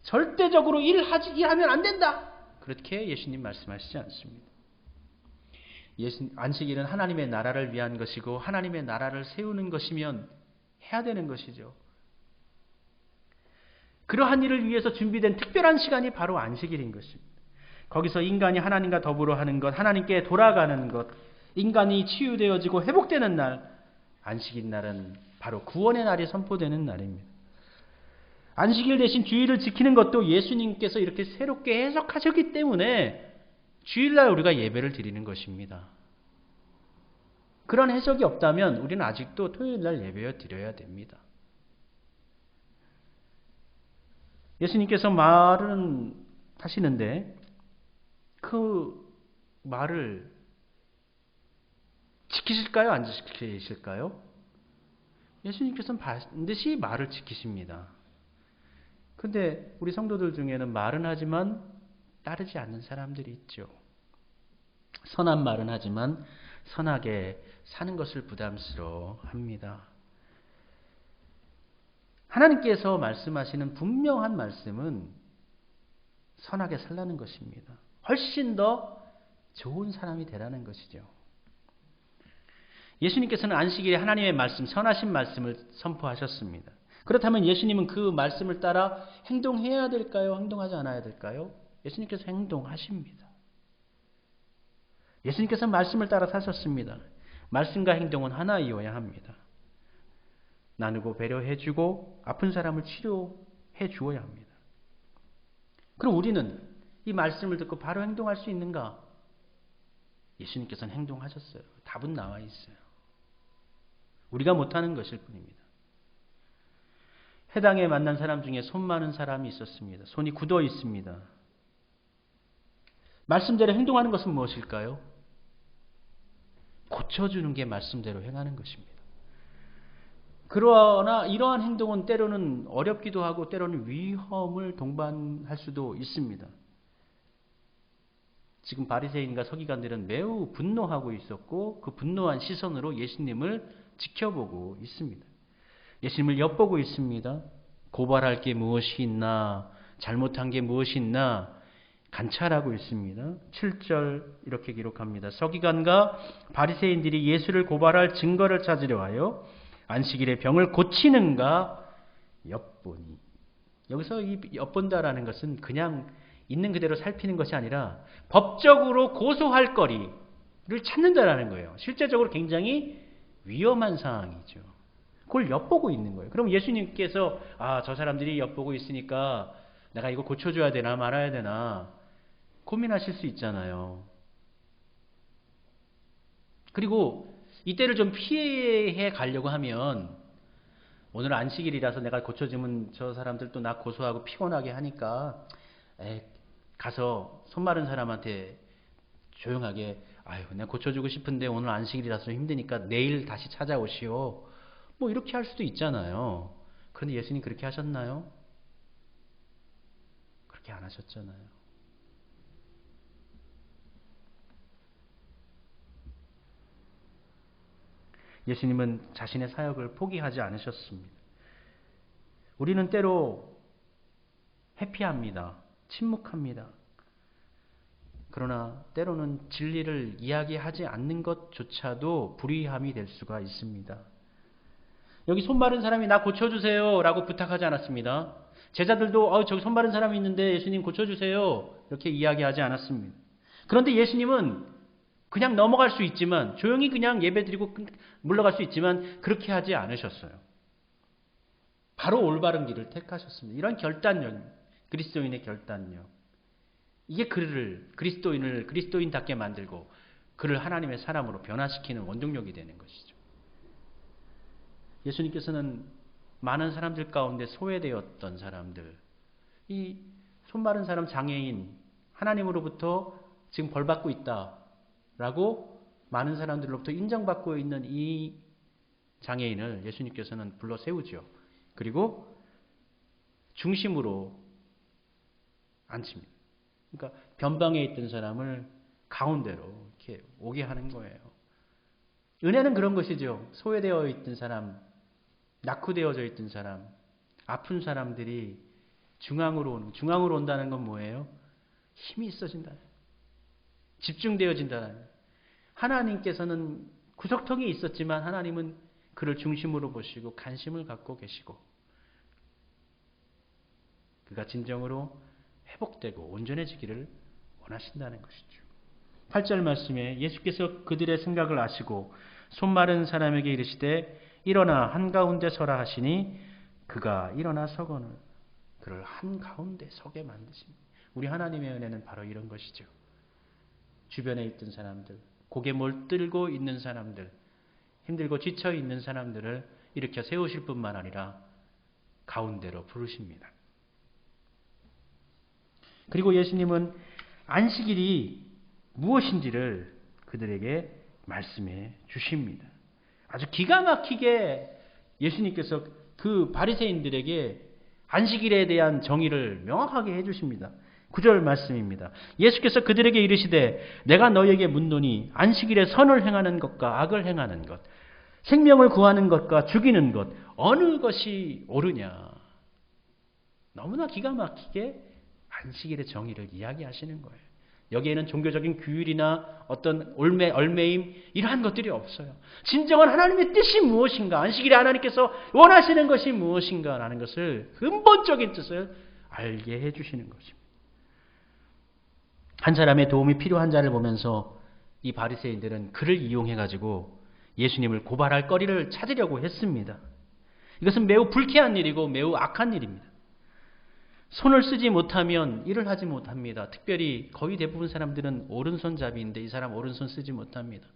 절대적으로 일하면 안 된다. 그렇게 예수님 말씀하시지 않습니다. 안식일은 하나님의 나라를 위한 것이고 하나님의 나라를 세우는 것이면 해야 되는 것이죠. 그러한 일을 위해서 준비된 특별한 시간이 바로 안식일인 것입니다. 거기서 인간이 하나님과 더불어 하는 것, 하나님께 돌아가는 것, 인간이 치유되어지고 회복되는 날, 안식일 날은 바로 구원의 날이 선포되는 날입니다. 안식일 대신 주일을 지키는 것도 예수님께서 이렇게 새롭게 해석하셨기 때문에 주일날 우리가 예배를 드리는 것입니다. 그런 해석이 없다면 우리는 아직도 토요일날 예배를 드려야 됩니다. 예수님께서 말은 하시는데 그 말을 지키실까요? 안 지키실까요? 예수님께서는 반드시 말을 지키십니다. 근데 우리 성도들 중에는 말은 하지만 따르지 않는 사람들이 있죠. 선한 말은 하지만 선하게 사는 것을 부담스러워합니다. 하나님께서 말씀하시는 분명한 말씀은 선하게 살라는 것입니다. 훨씬 더 좋은 사람이 되라는 것이죠. 예수님께서는 안식일에 하나님의 말씀, 선하신 말씀을 선포하셨습니다. 그렇다면 예수님은 그 말씀을 따라 행동해야 될까요? 행동하지 않아야 될까요? 예수님께서 행동하십니다. 예수님께서 말씀을 따라 사셨습니다. 말씀과 행동은 하나이어야 합니다. 나누고 배려해주고 아픈 사람을 치료해 주어야 합니다. 그럼 우리는 이 말씀을 듣고 바로 행동할 수 있는가? 예수님께서는 행동하셨어요. 답은 나와 있어요. 우리가 못하는 것일 뿐입니다. 해당에 만난 사람 중에 손 많은 사람이 있었습니다. 손이 굳어 있습니다. 말씀대로 행동하는 것은 무엇일까요? 고쳐주는 게 말씀대로 행하는 것입니다. 그러나 이러한 행동은 때로는 어렵기도 하고 때로는 위험을 동반할 수도 있습니다. 지금 바리새인과 서기관들은 매우 분노하고 있었고 그 분노한 시선으로 예수님을 지켜보고 있습니다. 예수님을 엿보고 있습니다. 고발할 게 무엇이 있나, 잘못한 게 무엇이 있나 관찰하고 있습니다. 7절 이렇게 기록합니다. 서기관과 바리새인들이 예수를 고발할 증거를 찾으려 하여 안식일에 병을 고치는가 엿보니. 여기서 이 엿본다라는 것은 그냥 있는 그대로 살피는 것이 아니라 법적으로 고소할 거리를 찾는다라는 거예요. 실제적으로 굉장히 위험한 상황이죠. 그걸 엿보고 있는 거예요. 그럼 예수님께서 저 사람들이 엿보고 있으니까 내가 이거 고쳐줘야 되나 말아야 되나 고민하실 수 있잖아요. 그리고 이때를 좀 피해 가려고 하면 오늘 안식일이라서 내가 고쳐주면 저 사람들 또 나 고소하고 피곤하게 하니까 가서 손 마른 사람한테 조용하게 내가 고쳐주고 싶은데 오늘 안식일이라서 힘드니까 내일 다시 찾아오시오. 뭐 이렇게 할 수도 있잖아요. 그런데 예수님 그렇게 하셨나요? 그렇게 안 하셨잖아요. 예수님은 자신의 사역을 포기하지 않으셨습니다. 우리는 때로 회피합니다. 침묵합니다. 그러나 때로는 진리를 이야기하지 않는 것조차도 불의함이 될 수가 있습니다. 여기 손 마른 사람이 나 고쳐주세요 라고 부탁하지 않았습니다. 제자들도 저기 손 마른 사람이 있는데 예수님 고쳐주세요 이렇게 이야기하지 않았습니다. 그런데 예수님은 그냥 넘어갈 수 있지만, 조용히 그냥 예배드리고 물러갈 수 있지만 그렇게 하지 않으셨어요. 바로 올바른 길을 택하셨습니다. 이런 결단력, 그리스도인의 결단력, 이게 그를 그리스도인을 그리스도인답게 만들고 그를 하나님의 사람으로 변화시키는 원동력이 되는 것이죠. 예수님께서는 많은 사람들 가운데 소외되었던 사람들, 이 손 마른 사람 장애인, 하나님으로부터 지금 벌받고 있다라고 많은 사람들로부터 인정받고 있는 이 장애인을 예수님께서는 불러 세우죠. 그리고 중심으로 앉힙니다. 그러니까 변방에 있던 사람을 가운데로 이렇게 오게 하는 거예요. 은혜는 그런 것이죠. 소외되어 있던 사람, 낙후되어져 있던 사람, 아픈 사람들이 중앙으로 온다는 건 뭐예요? 힘이 있어진다. 집중되어진다. 하나님께서는 구석텅이 있었지만 하나님은 그를 중심으로 보시고 관심을 갖고 계시고 그가 진정으로 회복되고 온전해지기를 원하신다는 것이죠. 8절 말씀에 예수께서 그들의 생각을 아시고 손 마른 사람에게 이르시되 일어나 한가운데 서라 하시니 그가 일어나 서거늘 그를 한가운데 서게 만드십니다. 우리 하나님의 은혜는 바로 이런 것이죠. 주변에 있던 사람들, 고개 몰들고 있는 사람들, 힘들고 지쳐 있는 사람들을 일으켜 세우실 뿐만 아니라 가운데로 부르십니다. 그리고 예수님은 안식일이 무엇인지를 그들에게 말씀해 주십니다. 아주 기가 막히게 예수님께서 그 바리새인들에게 안식일에 대한 정의를 명확하게 해주십니다. 9절 말씀입니다. 예수께서 그들에게 이르시되 내가 너희에게 묻노니 안식일에 선을 행하는 것과 악을 행하는 것, 생명을 구하는 것과 죽이는 것 어느 것이 옳으냐. 너무나 기가 막히게 안식일의 정의를 이야기하시는 거예요. 여기에는 종교적인 규율이나 어떤 얼매임 이러한 것들이 없어요. 진정한 하나님의 뜻이 무엇인가, 안식일에 하나님께서 원하시는 것이 무엇인가라는 것을 근본적인 뜻을 알게 해주시는 것입니다. 한 사람의 도움이 필요한 자를 보면서 이 바리새인들은 그를 이용해가지고 예수님을 고발할 거리를 찾으려고 했습니다. 이것은 매우 불쾌한 일이고 매우 악한 일입니다. 손을 쓰지 못하면 일을 하지 못합니다. 특별히 거의 대부분 사람들은 오른손잡이인데 이 사람 오른손 쓰지 못합니다.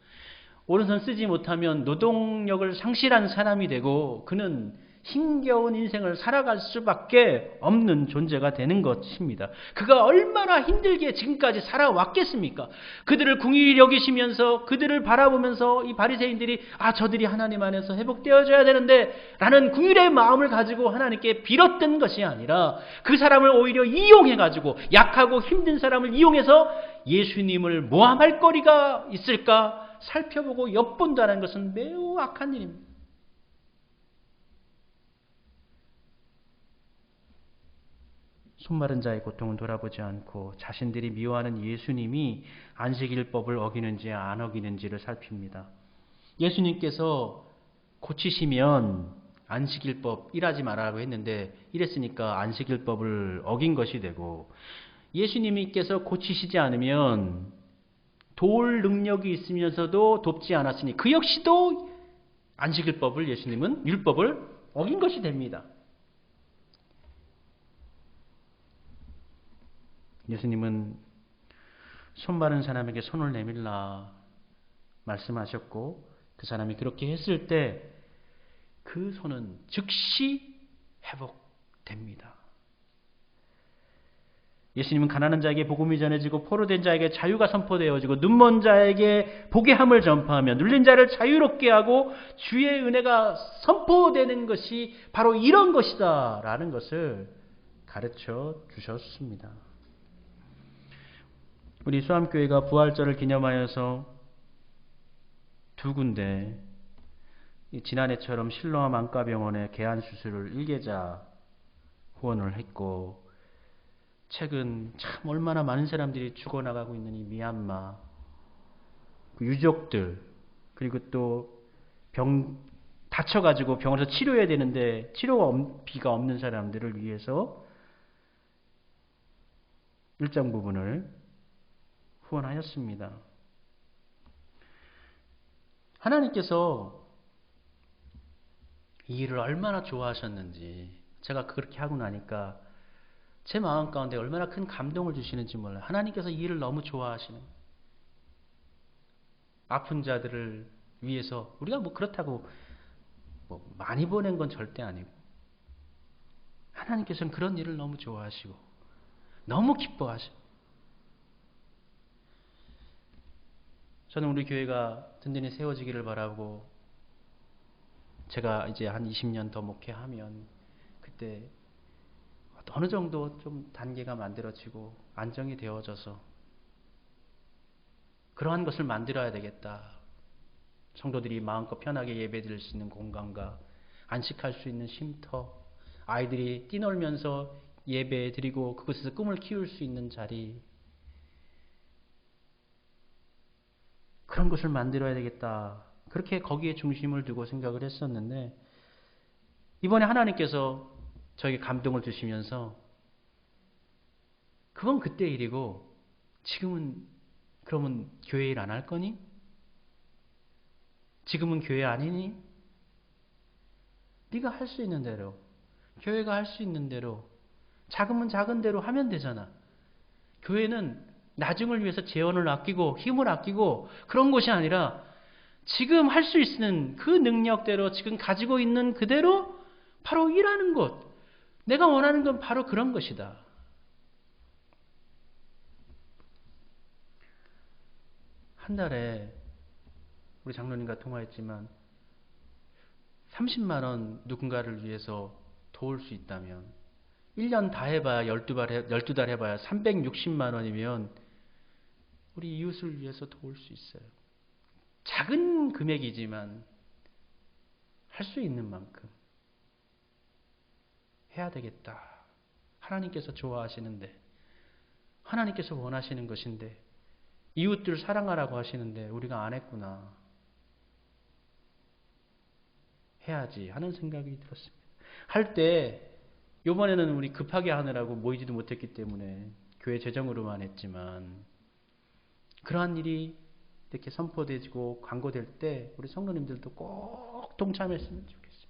오른손 쓰지 못하면 노동력을 상실한 사람이 되고 그는 힘겨운 인생을 살아갈 수밖에 없는 존재가 되는 것입니다. 그가 얼마나 힘들게 지금까지 살아왔겠습니까? 그들을 궁일이 여기시면서 그들을 바라보면서 이 바리새인들이 저들이 하나님 안에서 회복되어져야 되는데 라는 궁일의 마음을 가지고 하나님께 빌었던 것이 아니라 그 사람을 오히려 이용해가지고 약하고 힘든 사람을 이용해서 예수님을 모함할 거리가 있을까 살펴보고 엿본다는 것은 매우 악한 일입니다. 손마른 자의 고통은 돌아보지 않고 자신들이 미워하는 예수님이 안식일법을 어기는지 안 어기는지를 살핍니다. 예수님께서 고치시면 안식일법 일하지 말라고 했는데 이랬으니까 안식일법을 어긴 것이 되고, 예수님께서 고치시지 않으면 도울 능력이 있으면서도 돕지 않았으니 그 역시도 안식일법을 예수님은 율법을 어긴 것이 됩니다. 예수님은 손 마른 사람에게 손을 내밀라 말씀하셨고 그 사람이 그렇게 했을 때 그 손은 즉시 회복됩니다. 예수님은 가난한 자에게 복음이 전해지고 포로된 자에게 자유가 선포되어지고 눈먼 자에게 보게 함을 전파하며 눌린 자를 자유롭게 하고 주의 은혜가 선포되는 것이 바로 이런 것이다 라는 것을 가르쳐 주셨습니다. 우리 수암교회가 부활절을 기념하여서 두 군데 지난해처럼 실로암 안과병원의 개안수술을 1계좌 후원을 했고, 최근 참 얼마나 많은 사람들이 죽어나가고 있는 이 미얀마 그 유족들, 그리고 또 다쳐가지고 병원에서 치료해야 되는데 치료비가 없는 사람들을 위해서 일정 부분을 후원하였습니다. 하나님께서 이 일을 얼마나 좋아하셨는지 제가 그렇게 하고 나니까 제 마음 가운데 얼마나 큰 감동을 주시는지 몰라요. 하나님께서 이 일을 너무 좋아하시는, 아픈 자들을 위해서 우리가 뭐 그렇다고 뭐 많이 보낸 건 절대 아니고, 하나님께서는 그런 일을 너무 좋아하시고 너무 기뻐하시고, 저는 우리 교회가 든든히 세워지기를 바라고, 제가 이제 한 20년 더 목회하면 그때 어느 정도 좀 단계가 만들어지고 안정이 되어져서 그러한 것을 만들어야 되겠다. 성도들이 마음껏 편하게 예배드릴 수 있는 공간과 안식할 수 있는 쉼터, 아이들이 뛰놀면서 예배드리고 그곳에서 꿈을 키울 수 있는 자리, 그런 것을 만들어야 되겠다. 그렇게 거기에 중심을 두고 생각을 했었는데, 이번에 하나님께서 저에게 감동을 주시면서 그건 그때 일이고 지금은 그러면 교회 일 안 할 거니? 지금은 교회 아니니? 네가 할 수 있는 대로, 교회가 할 수 있는 대로, 작으면 작은 대로 하면 되잖아. 교회는 나중을 위해서 재원을 아끼고 힘을 아끼고 그런 것이 아니라 지금 할 수 있는 그 능력대로 지금 가지고 있는 그대로 바로 일하는 것. 내가 원하는 건 바로 그런 것이다. 한 달에 우리 장로님과 통화했지만 30만 원 누군가를 위해서 도울 수 있다면 1년 다 해봐야 12달 해봐야 360만 원이면 우리 이웃을 위해서 도울 수 있어요. 작은 금액이지만 할 수 있는 만큼 해야 되겠다. 하나님께서 좋아하시는데, 하나님께서 원하시는 것인데, 이웃들 사랑하라고 하시는데 우리가 안 했구나. 해야지 하는 생각이 들었습니다. 할 때 이번에는 우리 급하게 하느라고 모이지도 못했기 때문에 교회 재정으로만 했지만, 그러한 일이 이렇게 선포되고 광고될 때 우리 성도님들도 꼭 동참했으면 좋겠습니다.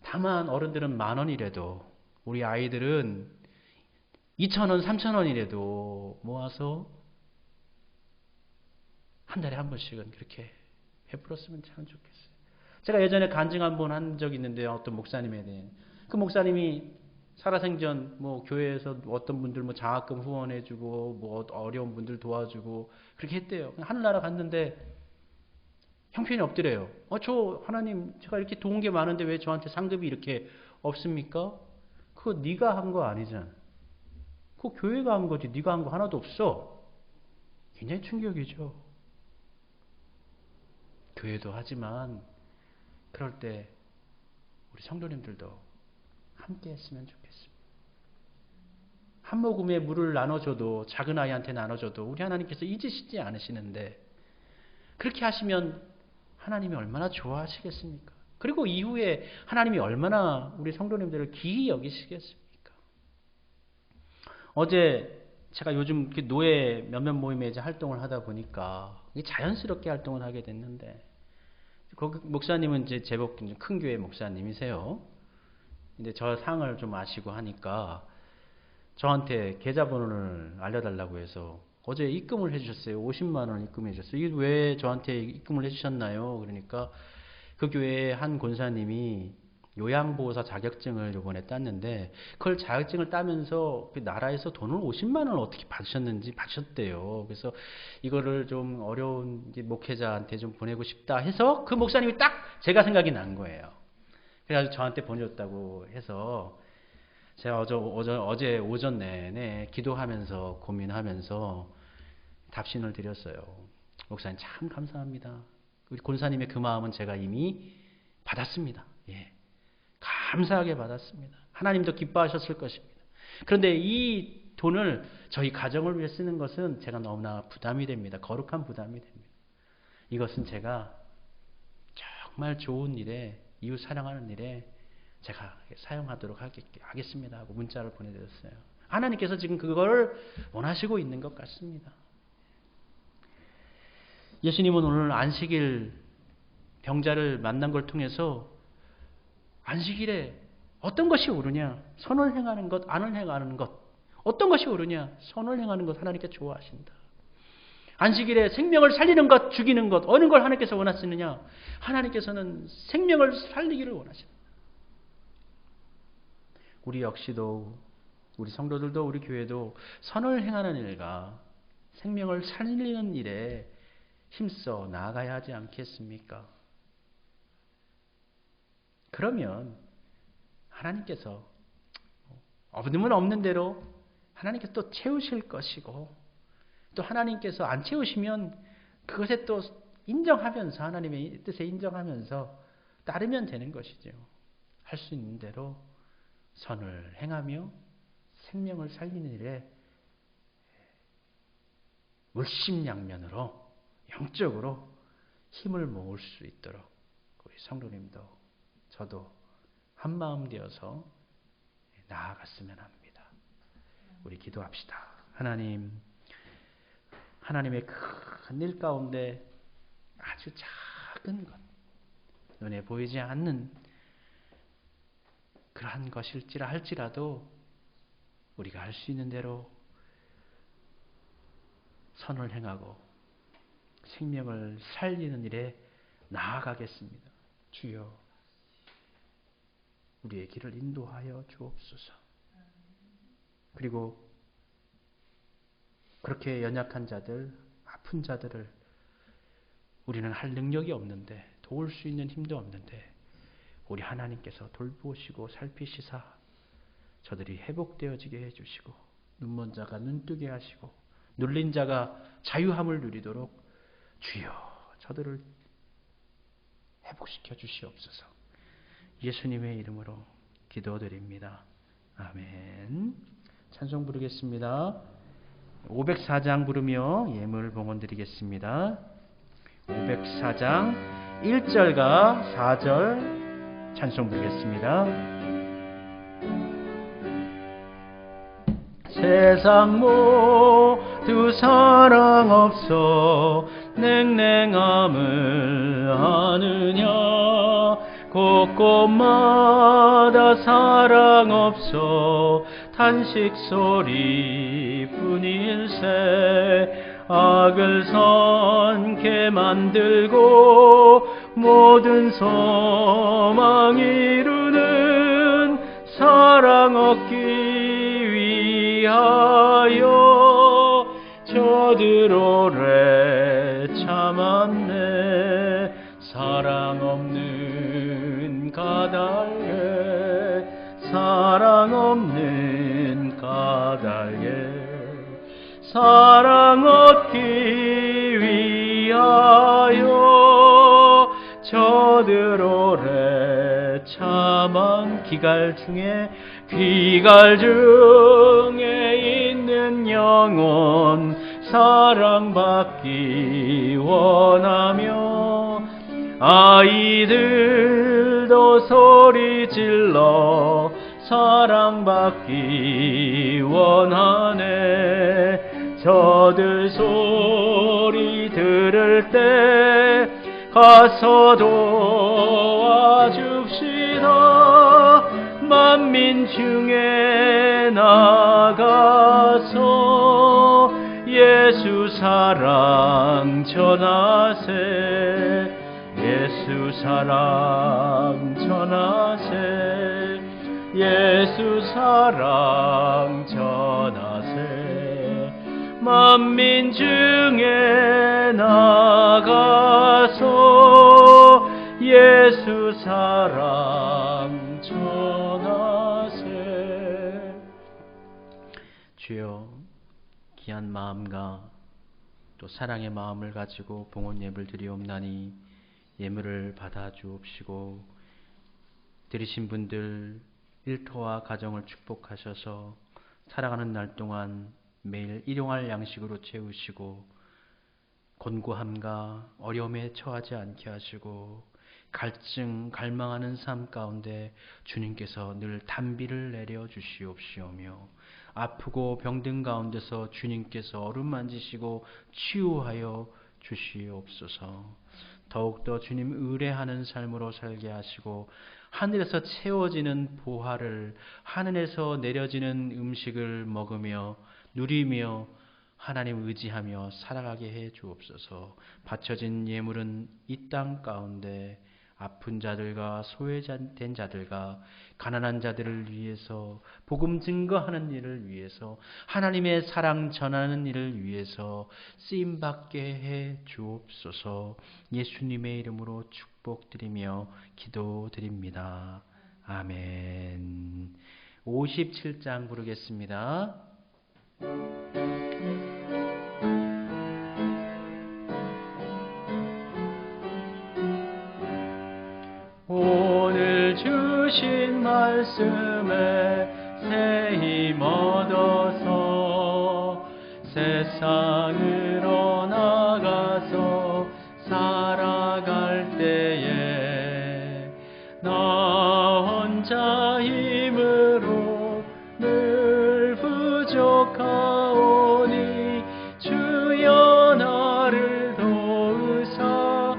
다만 어른들은 10,000원이라도, 우리 아이들은 2,000원, 3,000원이라도 모아서 한 달에 한 번씩은 그렇게 베풀었으면 참 좋겠어요. 제가 예전에 간증 한번 한 적이 있는데요. 어떤 목사님에 대해. 그 목사님이 살아생전 뭐 교회에서 어떤 분들 뭐 장학금 후원해주고 뭐 어려운 분들 도와주고 그렇게 했대요. 하늘나라 갔는데 형편이 없더래요. 저 하나님 제가 이렇게 도운 게 많은데 왜 저한테 상급이 이렇게 없습니까? 그거 네가 한 거 아니잖아. 그거 교회가 한 거지. 네가 한 거 하나도 없어. 굉장히 충격이죠. 교회도 하지만 그럴 때 우리 성도님들도 함께 했으면 좋겠습니다. 한 모금의 물을 나눠줘도, 작은 아이한테 나눠줘도 우리 하나님께서 잊으시지 않으시는데, 그렇게 하시면 하나님이 얼마나 좋아하시겠습니까? 그리고 이후에 하나님이 얼마나 우리 성도님들을 기히 여기시겠습니까? 어제 제가 요즘 노예 몇몇 모임에 이제 활동을 하다 보니까 자연스럽게 활동을 하게 됐는데, 거기 목사님은 이제 제법 큰 교회 목사님이세요. 근데 저 상을 좀 아시고 하니까 저한테 계좌번호를 알려달라고 해서 어제 입금을 해주셨어요. 50만 원 입금해 주셨어요. 이게 왜 저한테 입금을 해주셨나요? 그러니까 그 교회의 한 권사님이 요양보호사 자격증을 이번에 땄는데, 그걸 자격증을 따면서 그 나라에서 돈을 50만 원을 어떻게 받으셨대요. 그래서 이거를 좀 어려운 목회자한테 좀 보내고 싶다 해서 그 목사님이 딱 제가 생각이 난 거예요. 그래가지고 저한테 보내줬다고 해서 제가 어제 오전 내내 기도하면서 고민하면서 답신을 드렸어요. 목사님 참 감사합니다. 우리 권사님의 그 마음은 제가 이미 받았습니다. 예, 감사하게 받았습니다. 하나님도 기뻐하셨을 것입니다. 그런데 이 돈을 저희 가정을 위해 쓰는 것은 제가 너무나 부담이 됩니다. 거룩한 부담이 됩니다. 이것은 제가 정말 좋은 일에, 이웃 사랑하는 일에 제가 사용하도록 하겠습니다 하고 문자를 보내드렸어요. 하나님께서 지금 그걸 원하시고 있는 것 같습니다. 예수님은 오늘 안식일 병자를 만난 걸 통해서 안식일에 어떤 것이 옳으냐, 선을 행하는 것, 안을 행하는 것, 어떤 것이 옳으냐, 선을 행하는 것 하나님께 좋아하신다. 안식일에 생명을 살리는 것, 죽이는 것, 어느 걸 하나님께서 원하시느냐? 하나님께서는 생명을 살리기를 원하십니다. 우리 역시도, 우리 성도들도, 우리 교회도 선을 행하는 일과 생명을 살리는 일에 힘써 나아가야 하지 않겠습니까? 그러면 하나님께서 없으면 없는 대로 하나님께서 또 채우실 것이고, 또 하나님께서 안 채우시면 그것에 또 인정하면서, 하나님의 뜻에 인정하면서 따르면 되는 것이죠. 할 수 있는 대로 선을 행하며 생명을 살리는 일에 물심양면으로 영적으로 힘을 모을 수 있도록 우리 성도님도 저도 한마음 되어서 나아갔으면 합니다. 우리 기도합시다. 하나님, 하나님의 큰 일 가운데 아주 작은 것, 눈에 보이지 않는 그러한 것일지라 할지라도 우리가 할 수 있는 대로 선을 행하고 생명을 살리는 일에 나아가겠습니다. 주여, 우리의 길을 인도하여 주옵소서. 그리고 그렇게 연약한 자들, 아픈 자들을 우리는 할 능력이 없는데, 도울 수 있는 힘도 없는데 우리 하나님께서 돌보시고 살피시사 저들이 회복되어지게 해주시고, 눈먼 자가 눈뜨게 하시고 눌린 자가 자유함을 누리도록 주여 저들을 회복시켜 주시옵소서. 예수님의 이름으로 기도드립니다. 아멘. 찬송 부르겠습니다. 504장 부르며 예물 봉헌 드리겠습니다. 504장 1절과 4절 찬송 부르겠습니다. 세상 모두 사랑 없어 냉랭함을 아느냐, 곳곳마다 사랑 없어 탄식 소리뿐일세. 악을 선케 만들고 모든 소망 이루는 사랑 얻기 위하여 저들 오래 참았네. 사랑 없는 까닭에, 사랑 없는 까닭에 사랑 얻기 위하여 저들 오래 참은 기갈 중에 있는 영혼 사랑받기 원하며 아이들도 소리질러 사랑받기 원하네. 저들 소리 들을 때 가서 도와줍시다. 만민 중에 나가서 예수 사랑 전하세. 예수 사랑 전하세. 예수 사랑 전하세. 만민 중에 나가서 예수 사랑 전하세. 주여, 귀한 마음과 또 사랑의 마음을 가지고 봉헌 예배를 드리옵나니 예물을 받아 주옵시고, 드리신 분들 일터와 가정을 축복하셔서 살아가는 날 동안 매일 일용할 양식으로 채우시고, 곤고함과 어려움에 처하지 않게 하시고, 갈증 갈망하는 삶 가운데 주님께서 늘 단비를 내려 주시옵시오며, 아프고 병든 가운데서 주님께서 어루만지시고 치유하여 주시옵소서. 더욱더 주님 의뢰하는 삶으로 살게 하시고, 하늘에서 채워지는 보화를, 하늘에서 내려지는 음식을 먹으며 누리며 하나님 의지하며 살아가게 해 주옵소서. 바쳐진 예물은 이 땅 가운데 아픈 자들과 소외된 자들과 가난한 자들을 위해서, 복음 증거하는 일을 위해서, 하나님의 사랑 전하는 일을 위해서 쓰임받게 해 주옵소서. 예수님의 이름으로 축복드리며 기도드립니다. 아멘. 57장 부르겠습니다. 오늘 주신 말씀에 새 힘 얻어서 세상으로 나가서 살아갈 때에 나 혼자 힘으로 늘 부족하오니 주여 나를 도우사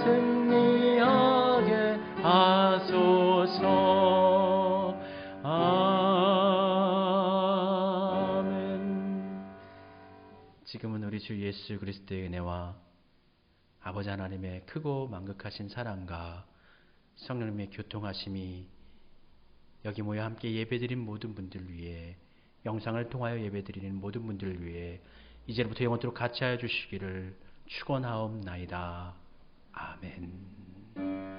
승리하게 하소서. 아멘. 지금은 우리 주 예수 그리스도의 은혜와 아버지 하나님의 크고 만극하신 사랑과 성령님의 교통하심이 여기 모여 함께 예배드린 모든 분들 위해, 영상을 통하여 예배드리는 모든 분들 위해 이제부터 영원토록 같이 하여 주시기를 축원하옵나이다. 아멘.